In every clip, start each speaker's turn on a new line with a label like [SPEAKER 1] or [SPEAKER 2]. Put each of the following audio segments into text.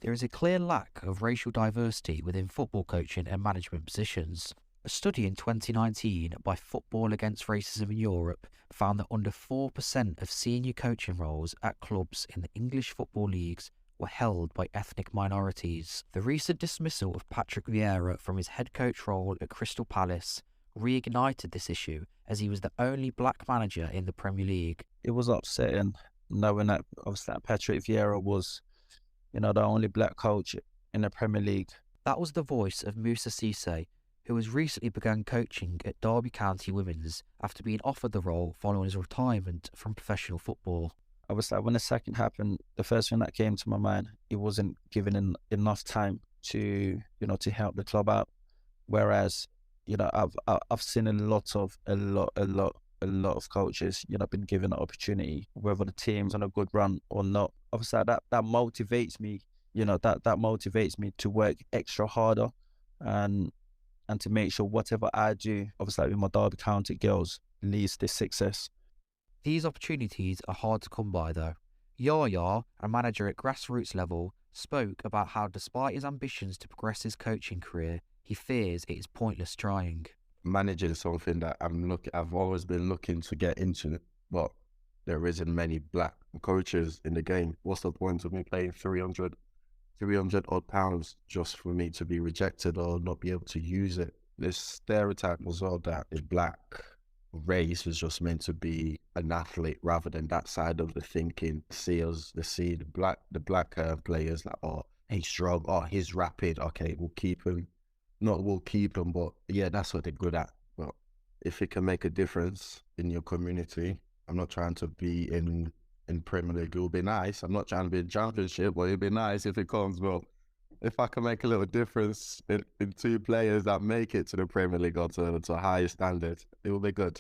[SPEAKER 1] There is a clear lack of racial diversity within football coaching and management positions. A study in 2019 by Football Against Racism in Europe found that under 4% of senior coaching roles at clubs in the English football leagues were held by ethnic minorities. The recent dismissal of Patrick Vieira from his head coach role at Crystal Palace reignited this issue, as he was the only black manager in the Premier League.
[SPEAKER 2] It was upsetting knowing that obviously that Patrick Vieira was, the only black coach in the Premier League.
[SPEAKER 1] That was the voice of Moussa Cisse, who has recently begun coaching at Derby County Women's after being offered the role following his retirement from professional football.
[SPEAKER 2] Obviously, when the sacking happened, the first thing that came to my mind, it wasn't given enough time to help the club out. Whereas, I've seen a lot of coaches, been given the opportunity, whether the team's on a good run or not. Obviously, that motivates me. That motivates me to work extra harder and to make sure whatever I do, obviously with my Derby County girls, leads to success.
[SPEAKER 1] These opportunities are hard to come by though. Yaya, a manager at grassroots level, spoke about how despite his ambitions to progress his coaching career, he fears it is pointless trying.
[SPEAKER 3] Managing is something that I've always been looking to get into, but there isn't many black coaches in the game. What's the point of me paying 300 odd pounds just for me to be rejected or not be able to use it? This stereotype as well that the black race is just meant to be an athlete rather than that side of the thinking. The black players like, oh, he's strong, oh, he's rapid, okay, we'll keep him. Not we'll keep him, but yeah, that's what they're good at. But if it can make a difference in your community, I'm not trying to be in Premier League. It will be nice. I'm not trying to be in Championship, but it'd be nice if it comes. Well, if I can make a little difference in two players that make it to the Premier League or to a higher standard, it will be good.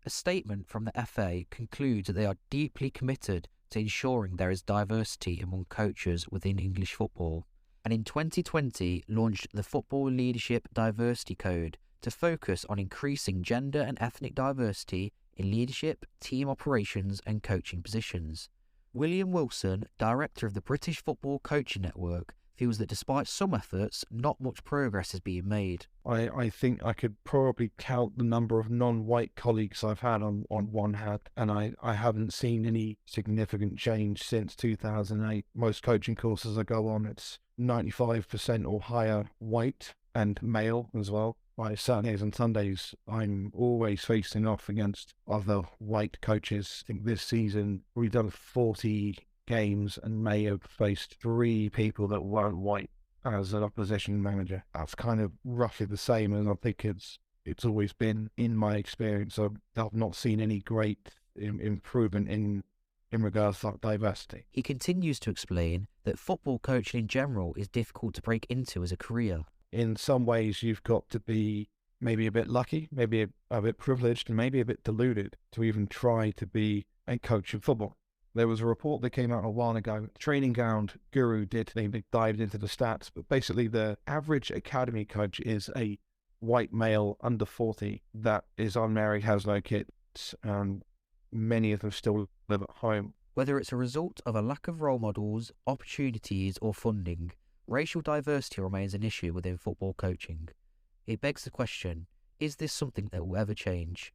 [SPEAKER 1] A statement from the FA concludes that they are deeply committed to ensuring there is diversity among coaches within English football, and in 2020 launched the Football Leadership Diversity Code to focus on increasing gender and ethnic diversity in leadership, team operations and coaching positions. William Wilson, director of the British Football Coaching Network, feels that despite some efforts, not much progress is being made.
[SPEAKER 4] I think I could probably count the number of non-white colleagues I've had on one hand, and I haven't seen any significant change since 2008. Most coaching courses I go on, it's 95% or higher white and male as well. By Saturdays and Sundays, I'm always facing off against other white coaches. I think this season we've done 40 games and may have faced 3 people that weren't white as an opposition manager. That's kind of roughly the same, and I think it's always been in my experience. I've not seen any great improvement in regards to diversity.
[SPEAKER 1] He continues to explain that football coaching in general is difficult to break into as a career.
[SPEAKER 4] In some ways, you've got to be maybe a bit lucky, maybe a bit privileged, and maybe a bit deluded to even try to be a coach in football. There was a report that came out a while ago. Training Ground Guru they dived into the stats, but basically the average academy coach is a white male under 40 that is unmarried, has no kids, and many of them still live at home.
[SPEAKER 1] Whether it's a result of a lack of role models, opportunities or funding, racial diversity remains an issue within football coaching. It begs the question, is this something that will ever change?